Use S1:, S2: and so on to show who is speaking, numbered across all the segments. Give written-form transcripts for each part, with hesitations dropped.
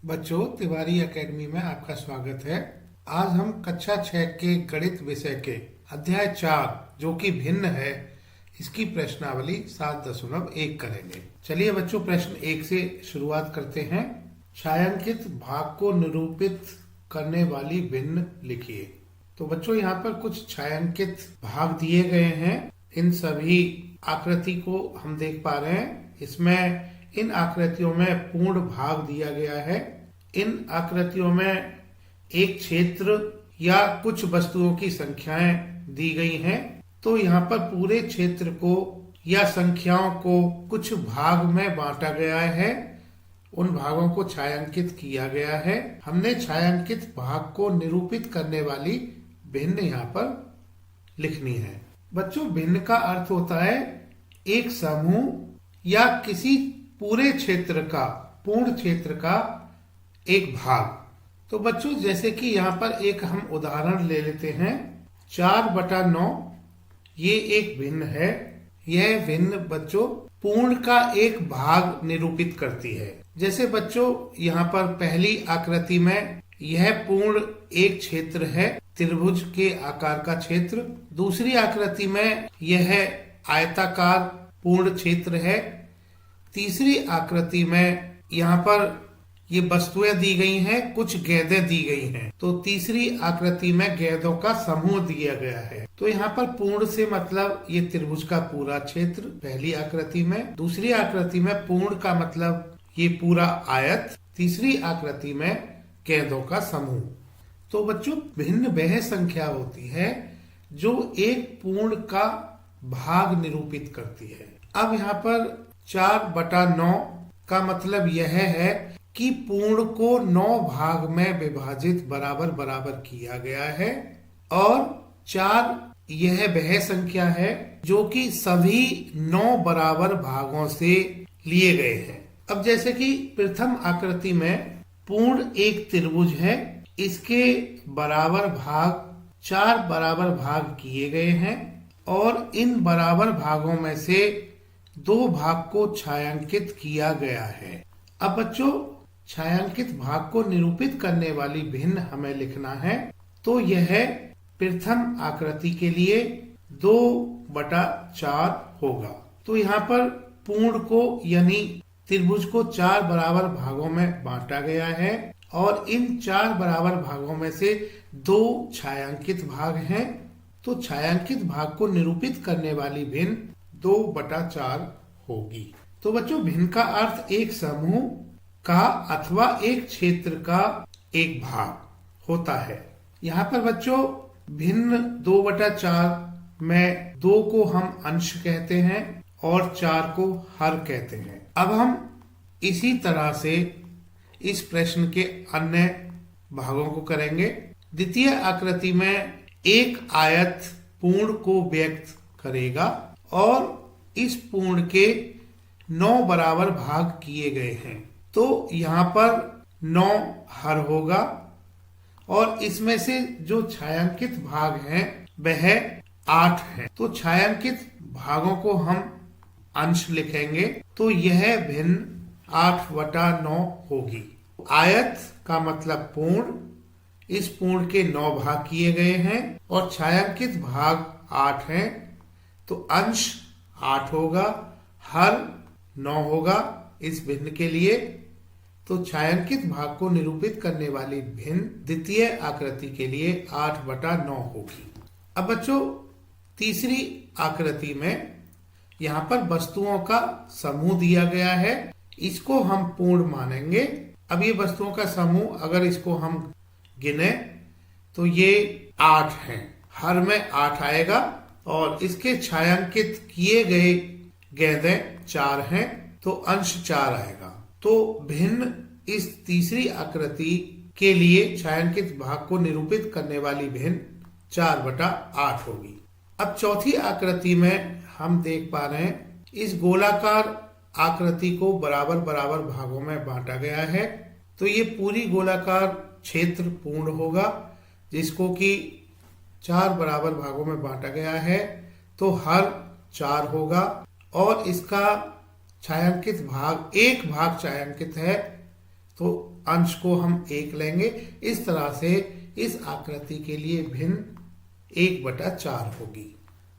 S1: बच्चों, तिवारी एकेडमी में आपका स्वागत है। आज हम कक्षा 6 के गणित विषय के अध्याय 4 जो कि भिन्न है, इसकी प्रश्नावली 7.1 करेंगे। चलिए बच्चों, प्रश्न 1 से शुरुआत करते हैं। छायांकित भाग को निरूपित करने वाली भिन्न लिखिए। तो बच्चों, यहाँ पर कुछ छायांकित भाग दिए गए हैं। इन सभी आकृति को हम देख पा रहे हैं। इसमें इन आकृतियों में पूर्ण भाग दिया गया है। इन आकृतियों में एक क्षेत्र या कुछ वस्तुओं की संख्याएं दी गई हैं। तो यहाँ पर पूरे क्षेत्र को या संख्याओं को कुछ भाग में बांटा गया है। उन भागों को छायांकित किया गया है। हमने छायांकित भाग को निरूपित करने वाली भिन्न यहाँ पर लिखनी है। बच्चों, भिन्न का अर्थ होता है एक समूह या किसी पूरे क्षेत्र का, पूर्ण क्षेत्र का एक भाग। तो बच्चों, जैसे कि यहाँ पर एक हम उदाहरण ले लेते हैं। 4/9 ये एक भिन्न है। यह भिन्न बच्चों पूर्ण का एक भाग निरूपित करती है। जैसे बच्चों, यहाँ पर पहली आकृति में यह पूर्ण एक क्षेत्र है, त्रिभुज के आकार का क्षेत्र। दूसरी आकृति में यह आयताकार पूर्ण क्षेत्र है। तीसरी आकृति में यहाँ पर ये वस्तुएं दी गई हैं, कुछ गेंदें दी गई हैं। तो तीसरी आकृति में गेंदों का समूह दिया गया है। तो यहाँ पर पूर्ण से मतलब ये त्रिभुज का पूरा क्षेत्र पहली आकृति में। दूसरी आकृति में पूर्ण का मतलब ये पूरा आयत। तीसरी आकृति में गेंदों का समूह। तो बच्चों, भिन्न वह संख्या होती है जो एक पूर्ण का भाग निरूपित करती है। अब यहाँ पर 4/9 का मतलब यह है कि पूर्ण को 9 भाग में विभाजित बराबर बराबर किया गया है। और 4 यह वह संख्या है जो कि सभी 9 बराबर भागों से लिए गए हैं। अब जैसे कि प्रथम आकृति में पूर्ण एक त्रिभुज है। इसके बराबर भाग 4 बराबर भाग किए गए हैं और इन बराबर भागों में से 2 भाग को छायांकित किया गया है। अब बच्चों, छायांकित भाग को निरूपित करने वाली भिन्न हमें लिखना है। तो यह प्रथम आकृति के लिए 2/4 होगा। तो यहाँ पर पूर्ण को यानी त्रिभुज को 4 बराबर भागों में बांटा गया है और इन 4 बराबर भागों में से 2 छायांकित भाग हैं। तो छायांकित भाग को निरूपित करने वाली भिन्न 2/4 होगी। तो बच्चों, भिन्न का अर्थ एक समूह का अथवा एक क्षेत्र का एक भाग होता है। यहाँ पर बच्चों, भिन्न 2/4 में 2 को हम अंश कहते हैं और 4 को हर कहते हैं। अब हम इसी तरह से इस प्रश्न के अन्य भागों को करेंगे। द्वितीय आकृति में एक आयत पूर्ण को व्यक्त करेगा और इस पूर्ण के 9 बराबर भाग किए गए हैं। तो यहाँ पर 9 हर होगा और इसमें से जो छायांकित भाग हैं वह 8 हैं। तो छायांकित भागों को हम अंश लिखेंगे। तो यह भिन्न 8/9 होगी। आयत का मतलब पूर्ण। इस पूर्ण के 9 भाग किए गए हैं और छायांकित भाग 8 हैं। तो अंश 8 होगा, हर 9 होगा इस भिन्न के लिए। तो छायांकित भाग को निरूपित करने वाली भिन्न द्वितीय आकृति के लिए 8/9 होगी। अब बच्चों, तीसरी आकृति में यहाँ पर वस्तुओं का समूह दिया गया है। इसको हम पूर्ण मानेंगे। अब ये वस्तुओं का समूह अगर इसको हम गिने तो ये 8 हैं। हर में 8 आएगा और इसके छायांकित किए गए गेंदें 4 हैं। तो अंश 4 आएगा। तो भिन्न इस तीसरी आकृति के लिए छायांकित भाग को निरूपित करने वाली भिन्न 4/8 होगी। अब चौथी आकृति में हम देख पा रहे हैं इस गोलाकार आकृति को बराबर बराबर भागों में बांटा गया है। तो ये पूरी गोलाकार क्षेत्र पूर्ण होगा जिसको कि 4 बराबर भागों में बांटा गया है। तो हर 4 होगा और इसका छायांकित भाग, एक भाग छायांकित है तो अंश को हम 1 लेंगे। इस तरह से इस आकृति के लिए भिन्न 1/4 होगी।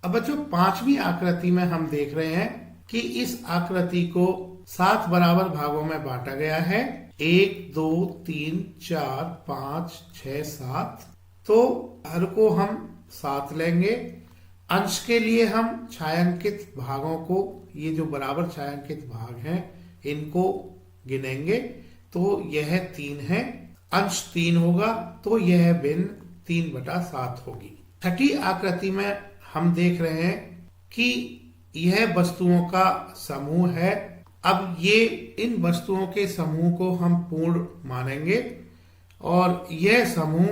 S1: अब बच्चों 5वीं आकृति में हम देख रहे हैं कि इस आकृति को 7 बराबर भागों में बांटा गया है। 1 2 3 4 5 6 7। तो हर को हम 7 लेंगे। अंश के लिए हम छायांकित भागों को, ये जो बराबर छायांकित भाग हैं, इनको गिनेंगे। तो यह 3 है, अंश 3 होगा, तो यह भिन्न 3/7 होगी। छठी आकृति में हम देख रहे हैं कि यह वस्तुओं का समूह है। अब ये इन वस्तुओं के समूह को हम पूर्ण मानेंगे और यह समूह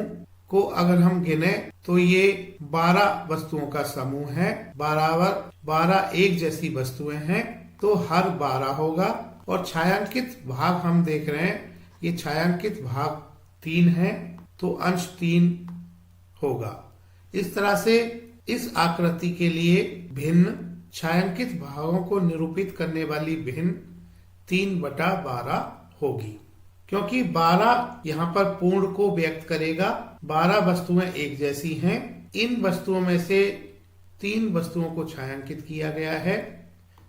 S1: को अगर हम गिने तो ये 12 वस्तुओं का समूह है। बराबर 12 एक जैसी वस्तुएं हैं, तो हर 12 होगा। और छायांकित भाग हम देख रहे हैं, ये छायांकित भाग 3 है, तो अंश 3 होगा। इस तरह से इस आकृति के लिए भिन्न छायांकित भागों को निरूपित करने वाली भिन्न 3/12 होगी, क्योंकि 12 यहाँ पर पूर्ण को व्यक्त करेगा। 12 वस्तुएं एक जैसी हैं। इन वस्तुओं में से 3 वस्तुओं को छायांकित किया गया है,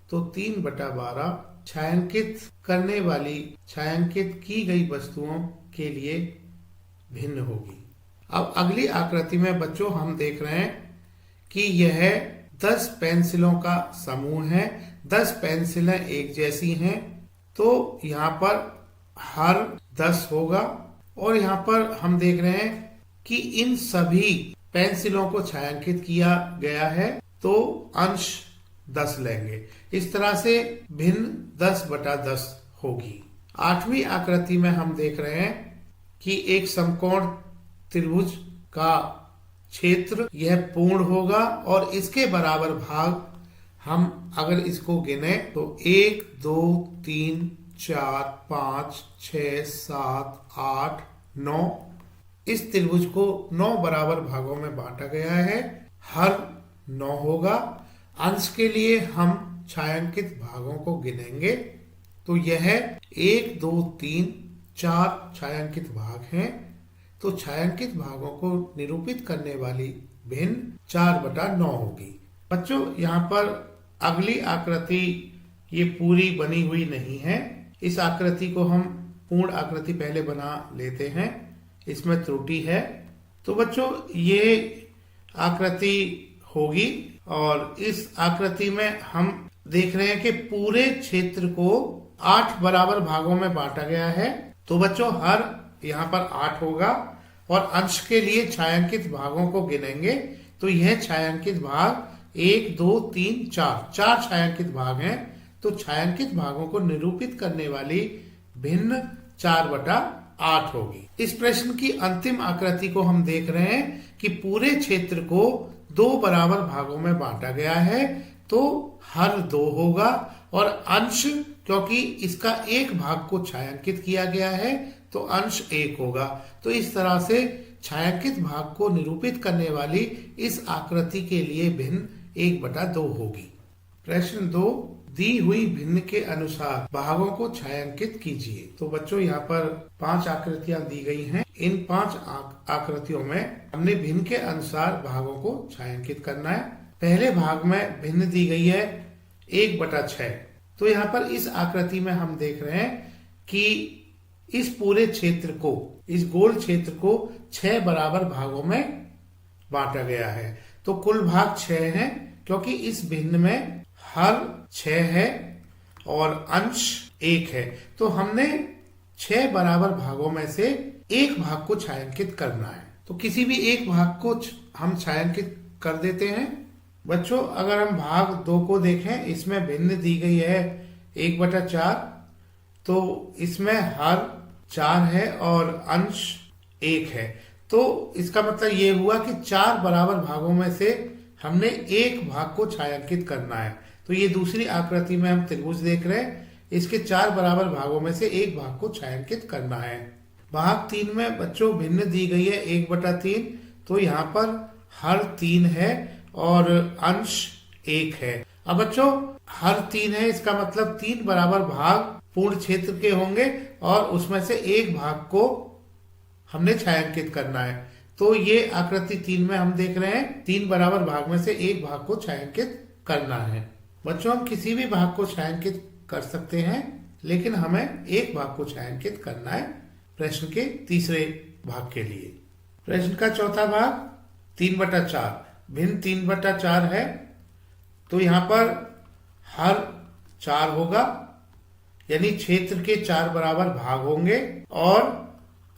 S1: तो 3/12 छायांकित करने वाली, छायांकित की गई वस्तुओं के लिए भिन्न होगी। अब अगली आकृति में बच्चों हम देख रहे हैं कि यह 10 पेंसिलों का समूह है। 10 पेंसिलें एक जैसी हैं, तो यहाँ पर हर 10 होगा। और यहाँ पर हम देख रहे हैं कि इन सभी पेंसिलों को छायांकित किया गया है, तो अंश 10 लेंगे। इस तरह से भिन्न 10/10 होगी। 8वीं आकृति में हम देख रहे हैं कि एक समकोण त्रिभुज का क्षेत्र यह पूर्ण होगा और इसके बराबर भाग हम अगर इसको गिने तो 1 2 3 4 5 6 7 8 9। इस त्रिभुज को 9 बराबर भागों में बांटा गया है, हर 9 होगा। अंश के लिए हम छायांकित भागों को गिनेंगे, तो यह 1 2 3 4 छायांकित भाग हैं। तो छायांकित भागों को निरूपित करने वाली भिन्न 4/9 होगी। बच्चों यहाँ पर अगली आकृति ये पूरी बनी हुई नहीं है। इस आकृति को हम पूर्ण आकृति पहले बना लेते हैं, इसमें त्रुटि है। तो बच्चों ये आकृति होगी और इस आकृति में हम देख रहे हैं कि पूरे क्षेत्र को 8 बराबर भागों में बांटा गया है। तो बच्चों हर यहाँ पर 8 होगा और अंश के लिए छायांकित भागों को गिनेंगे, तो यह छायांकित भाग 1 2 3 4 छायांकित भाग हैं। तो छायांकित भागों को निरूपित करने वाली भिन्न 4/8 होगी। इस प्रश्न की अंतिम आकृति को हम देख रहे हैं कि पूरे क्षेत्र को 2 बराबर भागों में बांटा गया है, तो हर 2 होगा और अंश, क्योंकि इसका एक भाग को छायांकित किया गया है, तो अंश 1 होगा। तो इस तरह से छायांकित भाग को निरूपित करने वाली इस आकृति के लिए भिन्न 1/2 होगी। प्रश्न 2, दी हुई भिन्न के अनुसार भागों को छायांकित कीजिए। तो बच्चों यहाँ पर 5 आकृतियां दी गई हैं। इन 5 आकृतियों में हमने भिन्न के अनुसार भागों को छायांकित करना है। पहले भाग में भिन्न दी गई है 1/6। तो यहाँ पर इस आकृति में हम देख रहे हैं कि इस पूरे क्षेत्र को, इस गोल क्षेत्र को 6 बराबर भागों में बांटा गया है। तो कुल भाग 6 हैं, क्योंकि इस भिन्न में हर 6 है और अंश 1 है। तो हमने 6 बराबर भागों में से एक भाग को छायांकित करना है। तो किसी भी एक भाग को हम छायांकित कर देते हैं। बच्चों अगर हम भाग 2 को देखें, इसमें भिन्न दी गई है 1/4, तो इसमें हर 4 है और अंश 1 है। तो इसका मतलब ये हुआ कि 4 बराबर भागों में से हमने एक भाग को छायांकित करना है। तो ये दूसरी आकृति में हम त्रिभुज देख रहे हैं, इसके 4 बराबर भागों में से एक भाग को छायांकित करना है। भाग 3 में बच्चों भिन्न दी गई है 1/3, तो यहाँ पर हर 3 है और अंश 1 है। अब बच्चों हर 3 है, इसका मतलब 3 बराबर भाग पूर्ण क्षेत्र के होंगे और उसमें से एक भाग को हमने छायांकित करना है। तो ये आकृति 3 में हम देख रहे हैं 3 बराबर भाग में से एक भाग को छायांकित करना है। बच्चों, हम किसी भी भाग को छायांकित कर सकते हैं, लेकिन हमें एक भाग को छायांकित करना है प्रश्न के तीसरे भाग के लिए। प्रश्न का चौथा भाग 3/4 भिन्न 3/4 है। तो यहाँ पर हर 4 होगा, यानी क्षेत्र के 4 बराबर भाग होंगे और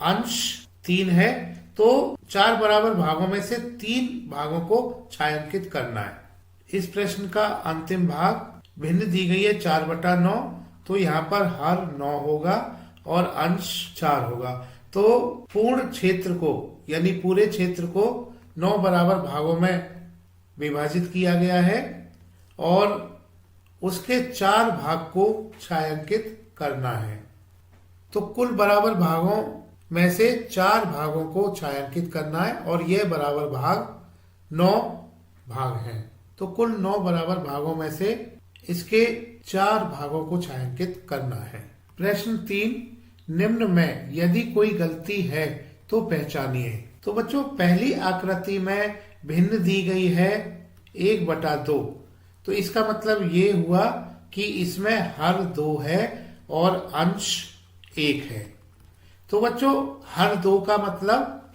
S1: अंश 3 है। तो 4 बराबर भागों में से 3 भागों को छायांकित करना है। इस प्रश्न का अंतिम भाग भिन्न दी गई है 4/9, तो यहाँ पर हर 9 होगा और अंश 4 होगा। तो पूर्ण क्षेत्र को यानी पूरे क्षेत्र को 9 बराबर भागों में विभाजित किया गया है और उसके 4 भाग को छायांकित करना है। तो कुल बराबर भागों में से 4 भागों को छायांकित करना है और यह बराबर भाग 9 भाग हैं। तो कुल 9 बराबर भागों में से इसके 4 भागों को छायांकित करना है। प्रश्न 3, निम्न में यदि कोई गलती है तो पहचानिए। तो बच्चों, पहली आकृति में भिन्न दी गई है 1/2, तो इसका मतलब ये हुआ कि इसमें हर 2 है और अंश 1 है। तो बच्चों, हर 2 का मतलब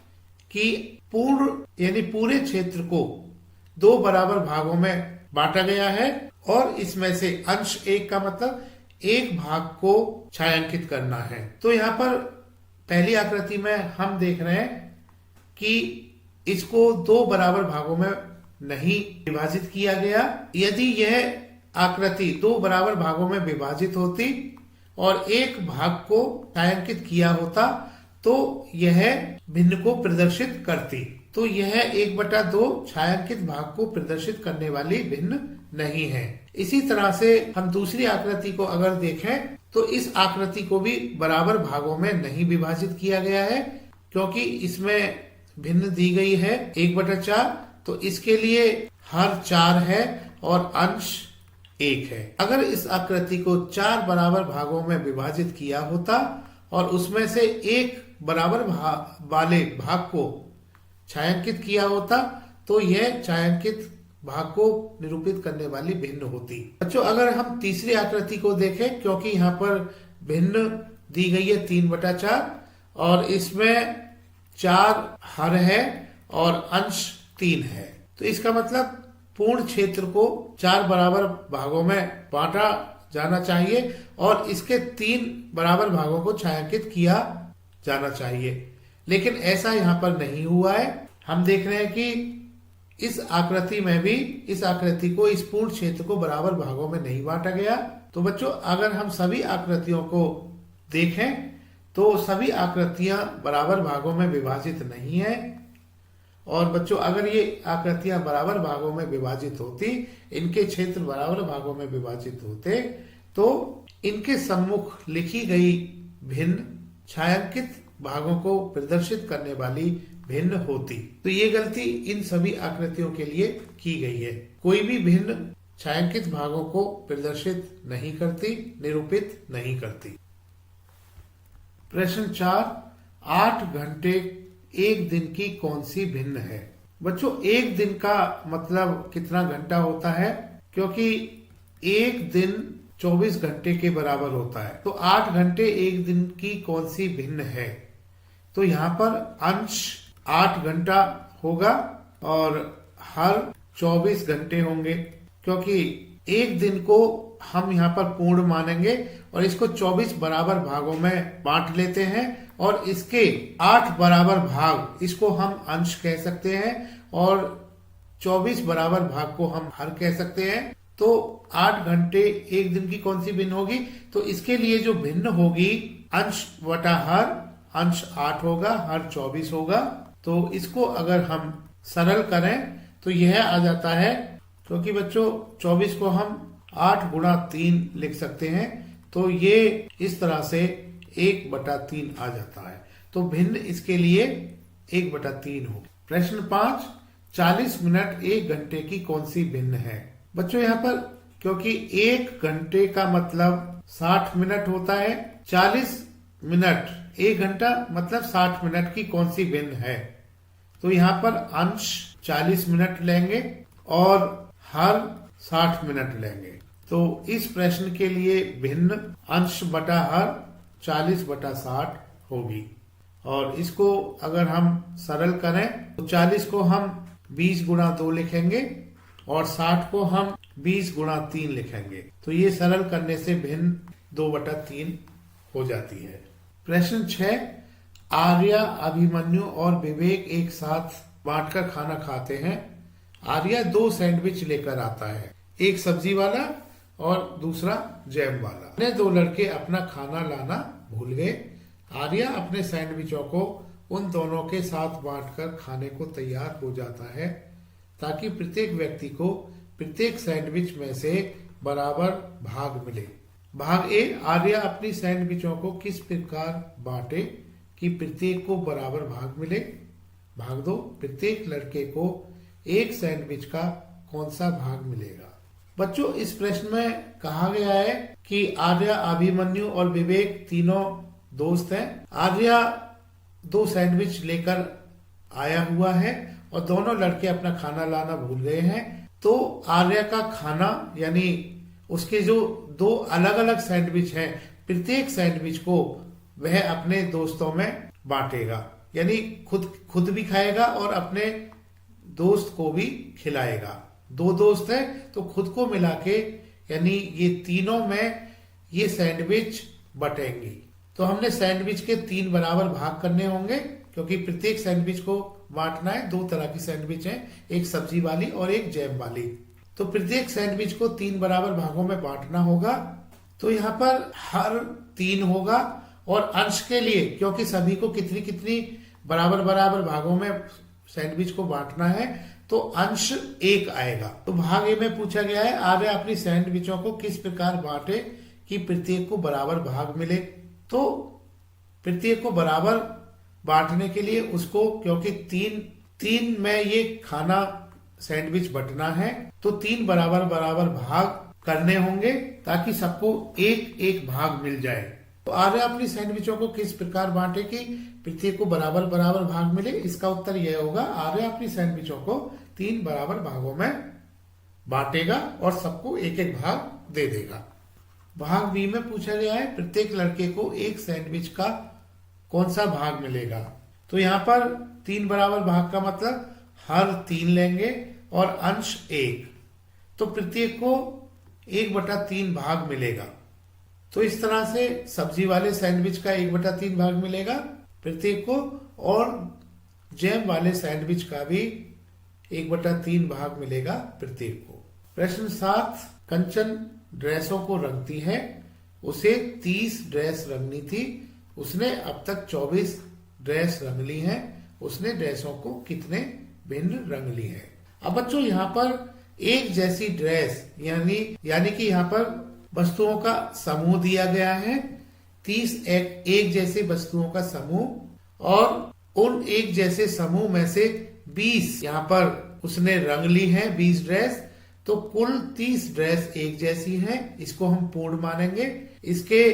S1: कि पूर्ण यानी पूरे क्षेत्र को 2 बराबर भागों में बांटा गया है और इसमें से अंश 1 का मतलब एक भाग को छायांकित करना है। तो यहाँ पर पहली आकृति में हम देख रहे हैं कि इसको 2 बराबर भागों में नहीं विभाजित किया गया। यदि यह आकृति 2 बराबर भागों में विभाजित होती और एक भाग को छायांकित किया होता तो यह भिन्न को प्रदर्शित करती। तो यह 1/2 छायांकित भाग को प्रदर्शित करने वाली भिन्न नहीं है। इसी तरह से हम दूसरी आकृति को अगर देखें तो इस आकृति को भी बराबर भागों में नहीं विभाजित किया गया है, क्योंकि इसमें भिन्न दी गई है 1/4, तो इसके लिए हर 4 है और अंश 1 है। अगर इस आकृति को 4 बराबर भागों में विभाजित किया होता और उसमें से एक बराबर वाले भाग को छायांकित किया होता तो यह छायांकित भाग को निरूपित करने वाली भिन्न होती। बच्चों, अगर हम तीसरी आकृति को देखें, क्योंकि यहाँ पर भिन्न दी गई है 3/4 और इसमें 4 हर है और अंश 3 है, तो इसका मतलब पूर्ण क्षेत्र को 4 बराबर भागों में बांटा जाना चाहिए और इसके 3 बराबर भागों को छायांकित किया जाना चाहिए। लेकिन ऐसा यहाँ पर नहीं हुआ है। हम देख रहे हैं कि इस आकृति में भी इस आकृति को इस पूर्ण क्षेत्र को बराबर भागों में नहीं बांटा गया। तो बच्चों, अगर हम सभी आकृतियों को देखें तो सभी आकृतियां बराबर भागों में विभाजित नहीं है। और बच्चों, अगर ये आकृतियां बराबर भागों में विभाजित होती, इनके क्षेत्र बराबर भागों में विभाजित होते, तो इनके सम्मुख लिखी गई भिन्न छायांकित भागों को प्रदर्शित करने वाली भिन्न होती। तो ये गलती इन सभी आकृतियों के लिए की गई है। कोई भी भिन्न छायांकित भागों को प्रदर्शित नहीं करती, निरूपित नहीं करती। प्रश्न 4, 8 घंटे एक दिन की कौन सी भिन्न है? बच्चों, एक दिन का मतलब कितना घंटा होता है? क्योंकि एक दिन 24 घंटे के बराबर होता है, तो 8 घंटे एक दिन की कौन सी भिन्न है? तो यहाँ पर अंश 8 घंटा होगा और हर 24 घंटे होंगे, क्योंकि एक दिन को हम यहाँ पर पूर्ण मानेंगे और इसको 24 बराबर भागों में बांट लेते हैं और इसके 8 बराबर भाग इसको हम अंश कह सकते हैं और 24 बराबर भाग को हम हर कह सकते हैं। तो 8 घंटे एक दिन की कौन सी भिन्न होगी? तो इसके लिए जो भिन्न होगी अंश बटा हर, अंश 8 होगा, हर 24 होगा। तो इसको अगर हम सरल करें तो यह आ जाता है, क्योंकि बच्चों 24 को हम 8 गुणा 3 लिख सकते हैं, तो ये इस तरह से 1/3 आ जाता है। तो भिन्न इसके लिए 1/3 होगी। प्रश्न 5, 40 मिनट 1 घंटे की कौन सी भिन्न है? बच्चों, यहाँ पर क्योंकि 1 घंटे का मतलब 60 मिनट होता है। 40 मिनट 1 घंटा मतलब 60 मिनट की कौन सी भिन्न है? तो यहाँ पर अंश 40 मिनट लेंगे और हर 60 मिनट लेंगे। तो इस प्रश्न के लिए भिन्न अंश बटा हर 40/60 होगी। और इसको अगर हम सरल करें तो 40 को हम 20 × 2 लिखेंगे और 60 को हम 20 × 3 लिखेंगे। तो ये सरल करने से भिन्न 2/3 हो जाती है। प्रश्न 6, आर्या, अभिमन्यु और विवेक एक साथ बांटकर खाना खाते हैं। आर्या 2 सैंडविच लेकर आता है, एक सब्जी वाला और दूसरा जैम वाला। अन्य 2 लड़के अपना खाना लाना भूल गए। आर्या अपने सैंडविचों को उन दोनों के साथ बांटकर खाने को तैयार हो जाता है ताकि प्रत्येक व्यक्ति को प्रत्येक सैंडविच में से बराबर भाग मिले। भाग ए, आर्या अपनी सैंडविचों को किस प्रकार बांटे कि प्रत्येक को बराबर भाग मिले। भाग 2, प्रत्येक लड़के को एक सैंडविच का कौन सा भाग मिलेगा। बच्चों, इस प्रश्न में कहा गया है कि आर्या, अभिमन्यु और विवेक तीनों दोस्त हैं। आर्या 2 सैंडविच लेकर आया हुआ है और दोनों लड़के अपना खाना लाना भूल गए हैं। तो आर्या का खाना यानी उसके जो 2 अलग अलग सैंडविच हैं, प्रत्येक सैंडविच को वह अपने दोस्तों में बांटेगा, यानी खुद भी खाएगा और अपने दोस्त को भी खिलाएगा। 2 दोस्त हैं तो खुद को मिला के यानी ये तीनों में ये सैंडविच बटेंगी। तो हमने सैंडविच के 3 बराबर भाग करने होंगे क्योंकि प्रत्येक सैंडविच को बांटना है। 2 तरह की सैंडविच हैं, एक सब्जी वाली और एक जैम वाली। तो प्रत्येक सैंडविच को 3 बराबर भागों में बांटना होगा। तो यहाँ पर हर 3 होगा और अंश के लिए क्योंकि सभी को कितनी कितनी बराबर बराबर भागों में सैंडविच को बांटना है तो अंश 1 आएगा। तो भाग ए में पूछा गया है आर्या अपनी सैंडविचों को किस प्रकार बांटे कि प्रत्येक को बराबर भाग मिले। तो प्रत्येक को बराबर बांटने के लिए उसको क्योंकि तीन में ये खाना सैंडविच बटना है तो 3 बराबर बराबर भाग करने होंगे ताकि सबको एक एक भाग मिल जाए। तो आर्या अपनी सैंडविचों को किस प्रकार बांटे कि प्रत्येक को बराबर बराबर भाग मिले। इसका उत्तर यह होगा आर्या अपनी सैंडविचों को 3 बराबर भागों में बांटेगा और सबको एक एक भाग दे देगा। भाग बी में पूछा गया है प्रत्येक लड़के को एक सैंडविच का कौन सा भाग मिलेगा। तो यहाँ पर 3 बराबर भाग का मतलब हर 3 लेंगे और अंश 1, तो प्रत्येक को 1/3 भाग मिलेगा। तो इस तरह से सब्जी वाले सैंडविच का 1/3 भाग मिलेगा प्रत्येक को और जैम वाले सैंडविच का भी 1/3 भाग मिलेगा प्रत्येक को। प्रश्न 7, कंचन ड्रेसों को रंगती है। उसे 30 ड्रेस रंगनी थी, उसने अब तक 24 ड्रेस रंग ली हैं। उसने ड्रेसों को कितने भिन्न रंग ली है। अब बच्चों यहाँ पर एक जैसी ड्रेस यानी कि यहाँ पर वस्तुओं का समूह दिया गया है। 30 एक जैसे वस्तुओं का समूह और उन एक जैसे समूह में से 20 यहाँ पर उसने रंग ली है 20 ड्रेस। तो कुल 30 ड्रेस एक जैसी हैं, इसको हम पूर्ण मानेंगे। इसके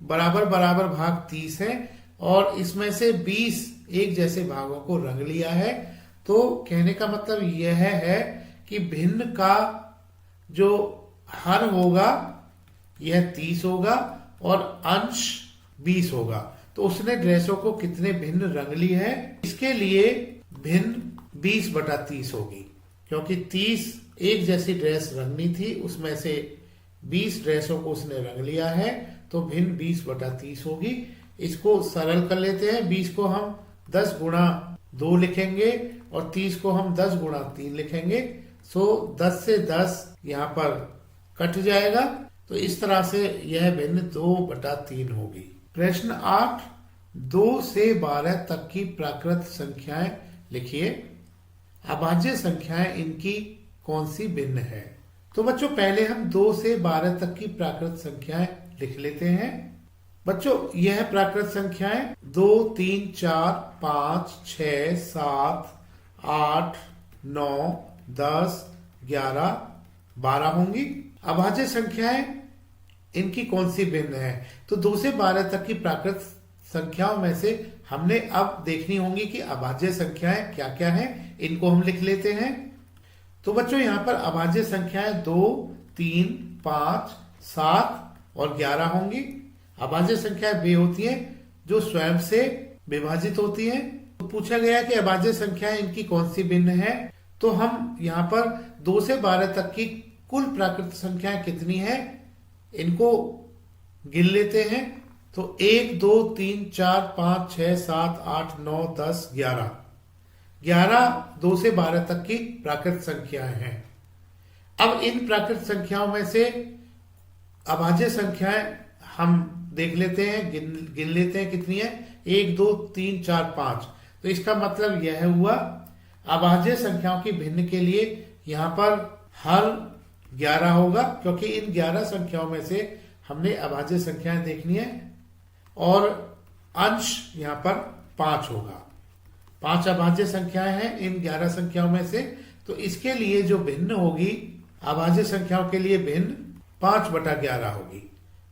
S1: बराबर बराबर भाग 30 हैं और इसमें से 20 एक जैसे भागों को रंग लिया है। तो कहने का मतलब यह है कि भिन्न का जो हर होगा यह 30 होगा और अंश 20 होगा। तो उसने ड्रेसों को कितने भिन्न रंग ली है, इसके लिए भिन्न 20/30 होगी क्योंकि 30 एक जैसी ड्रेस रंगनी थी, उसमें से 20 ड्रेसों को उसने रंग लिया है तो भिन्न 20/30 होगी। इसको सरल कर लेते हैं। 20 को हम 10 × 2 लिखेंगे और 30 को हम 10 × 3 लिखेंगे। सो 10 से 10 यहाँ पर कट जाएगा। तो इस तरह से यह भिन्न 2/3 होगी। प्रश्न 8, 2 से 12 तक की प्राकृत संख्याएं लिखिए। अभाज्य संख्याएं इनकी कौन सी भिन्न है। तो बच्चों पहले हम 2 से 12 तक की प्राकृत संख्याएं लिख लेते हैं। बच्चों यह प्राकृत संख्याएं 2, 3, 4, 5, 6, 7, 8, 9, 10, 11, 12 होंगी। अभाज्य संख्याएं इनकी कौन सी भिन्न है? तो 2 से 12 तक की प्राकृत संख्याओं में से हमने अब देखनी होंगी कि अभाज्य संख्याएं क्या क्या हैं, इनको हम लिख लेते हैं। तो बच्चों यहाँ पर अभाज्य संख्याएं 2, 3, 5, 7 और 11 होंगी। अभाज्य संख्याएं वे होती हैं जो स्वयं से विभाजित होती हैं। तो पूछा गया कि अभाज्य संख्याएं इनकी कौन सी भिन्न है, तो हम यहाँ पर 2 से 12 तक की कुल प्राकृत संख्याएं कितनी है इनको गिन लेते हैं। तो 1, 2, 3, 4, 5, 6, 7, 8, 9, 10, 11। 11 2 से 12 तक की प्राकृत संख्याएं हैं। अब इन प्राकृत संख्याओं में से अभाज्य संख्याएं हम देख लेते हैं, गिन लेते हैं कितनी है। 1, 2, 3, 4, 5। तो इसका मतलब यह हुआ अभाज्य संख्याओं की भिन्न के लिए यहाँ पर हर 11 होगा, क्योंकि इन 11 संख्याओं में से हमने अभाज्य संख्याएं देखनी है और अंश यहाँ पर 5 होगा। 5 अभाज्य संख्याएं हैं इन 11 संख्याओं में से। तो इसके लिए जो भिन्न होगी अभाज्य संख्याओं के लिए भिन्न 5/11 होगी,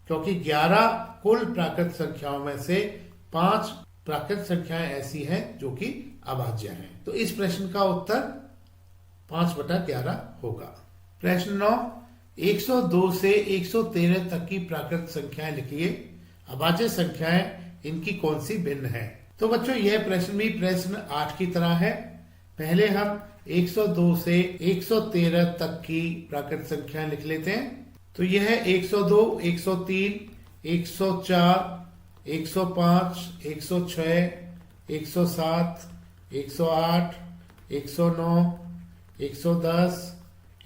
S1: क्योंकि 11 कुल प्राकृत संख्याओं में से 5 प्राकृत संख्याएं ऐसी हैं जो कि अभाज्य हैं। तो इस प्रश्न का उत्तर 5/11 होगा। प्रश्न 9, 102 से 113 तक की प्राकृत संख्याएं लिखिए। अभाज्य संख्याएं इनकी कौन सी भिन्न है? तो बच्चों यह प्रश्न भी प्रश्न 8 की तरह है। पहले हम 102 से 113 तक की प्राकृत संख्याएं लिख लेते हैं। तो यह है 102, 103, 104, 105, 106, 107, 108, 109, 110,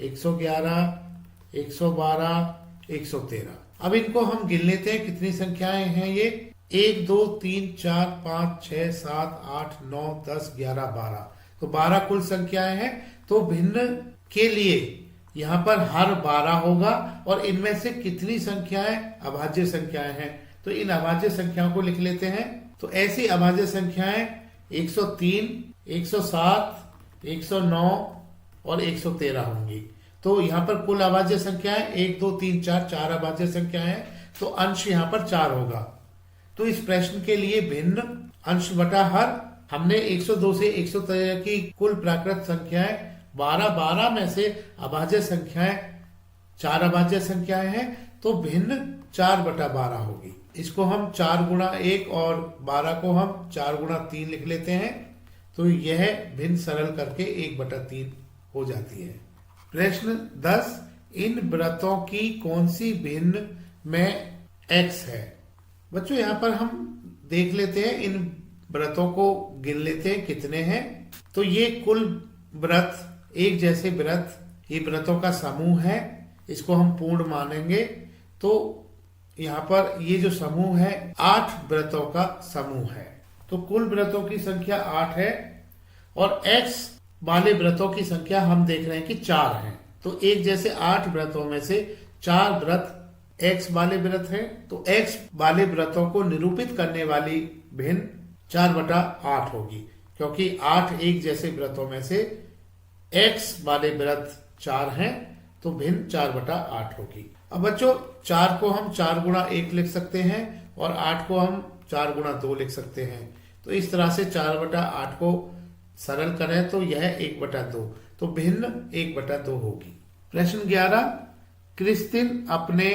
S1: 111, 112, 113। अब इनको हम गिन लेते हैं कितनी संख्याएं हैं ये। 1, 2, 3, 4, 5, 6, 7, 8, 9, 10, 11, 12। तो 12 कुल संख्याएं हैं। तो भिन्न के लिए यहाँ पर हर 12 होगा और इनमें से कितनी संख्याएं अभाज्य संख्याएं हैं। तो इन अभाज्य संख्याओं को लिख लेते हैं। तो ऐसी अभाज्य संख्याएं 103, 107, 109 और 113 होंगी। तो यहाँ पर कुल अभाज्य संख्याएं 1, 2, 3, 4 अभाज्य संख्याएं हैं। तो अंश यहाँ पर 4 होगा। तो इस प्रश्न के लिए भिन्न अंश बटा हर, हमने 102 से 113 की कुल प्राकृत संख्याएं 12 में से अभाज्य संख्याएं 4 अभाज्य संख्याएं हैं। तो भिन्न 4/12 होगी। इसको हम 4 गुणा 1 और 12 को हम 4 गुणा 3 लिख लेते हैं। तो यह भिन्न सरल करके 1/3 हो जाती है। प्रश्न 10, इन व्रतों की कौन सी भिन्न में x है? बच्चों यहाँ पर हम देख लेते हैं, इन व्रतों को गिन लेते हैं कितने हैं। तो ये कुल व्रत, एक जैसे व्रत, ये व्रतों का समूह है, इसको हम पूर्ण मानेंगे। तो यहाँ पर ये जो समूह है 8 व्रतों का समूह है। तो कुल व्रतों की संख्या 8 है और x वाले व्रतों की संख्या हम देख रहे हैं कि 4 हैं। तो एक जैसे 8 व्रतों में से 4 व्रत x वाले व्रत हैं। तो x वाले व्रतों को निरूपित करने वाली भिन्न 4/8 होगी, क्योंकि 8 एक जैसे व्रतों में से x वाले व्रत 4 हैं। तो भिन्न 4/8 होगी। अब बच्चों 4 को हम 4 गुणा 1 लिख सकते हैं और 8 को हम 4 गुणा 2 लिख सकते हैं। तो इस तरह से 4/8 को सरल करें तो यह 1/2, तो भिन्न 1/2 होगी। प्रश्न 11, क्रिस्टिन अपने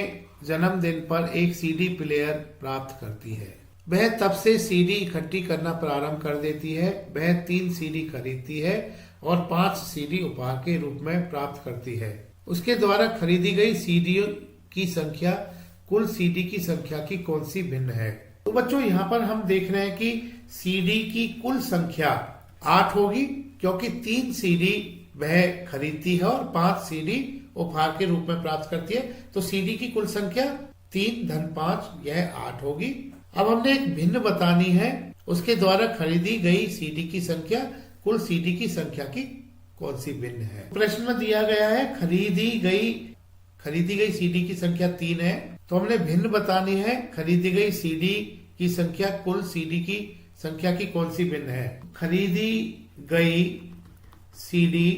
S1: जन्मदिन पर एक सीडी प्लेयर प्राप्त करती है। वह तब से सीडी इकट्ठी करना प्रारंभ कर देती है। वह 3 सीडी खरीदती है और 5 सीडी उपहार के रूप में प्राप्त करती है। उसके द्वारा खरीदी गई सीडीओ की संख्या कुल सीडी की संख्या की कौन सी भिन्न है? तो बच्चों यहाँ पर हम देख रहे हैं कि सीडी की कुल संख्या 8 होगी, क्योंकि 3 सीडी वह खरीदती है और 5 सीडी उपहार के रूप में प्राप्त करती है। तो सीडी की कुल संख्या 3 धन 5 यह 8 होगी। अब हमने एक भिन्न बतानी है, उसके द्वारा खरीदी गई सीडी की संख्या कुल सीडी की संख्या की कौन सी भिन्न है। प्रश्न में दिया गया है खरीदी गई सीडी की संख्या 3 है। तो हमने भिन्न बतानी है, खरीदी गई सीडी की संख्या कुल सीडी की संख्या की कौन सी भिन्न है। खरीदी गई सीडी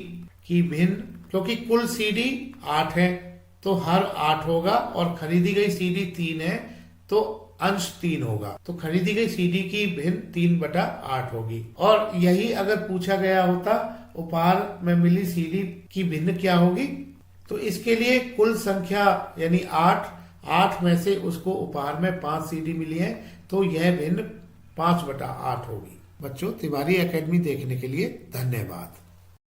S1: की भिन्न, क्योंकि कुल सीडी 8 है तो हर 8 होगा, और खरीदी गई सीडी 3 है तो अंश 3 होगा, तो खरीदी गई सीडी की भिन्न 3/8 होगी। और यही अगर पूछा गया होता उपहार में मिली सीडी की भिन्न क्या होगी, तो इसके लिए कुल संख्या यानी 8 में से उसको उपहार में 5 सीडी मिली है, तो यह भिन्न 5/8 होगी। बच्चों, तिवारी एकेडमी देखने के लिए धन्यवाद।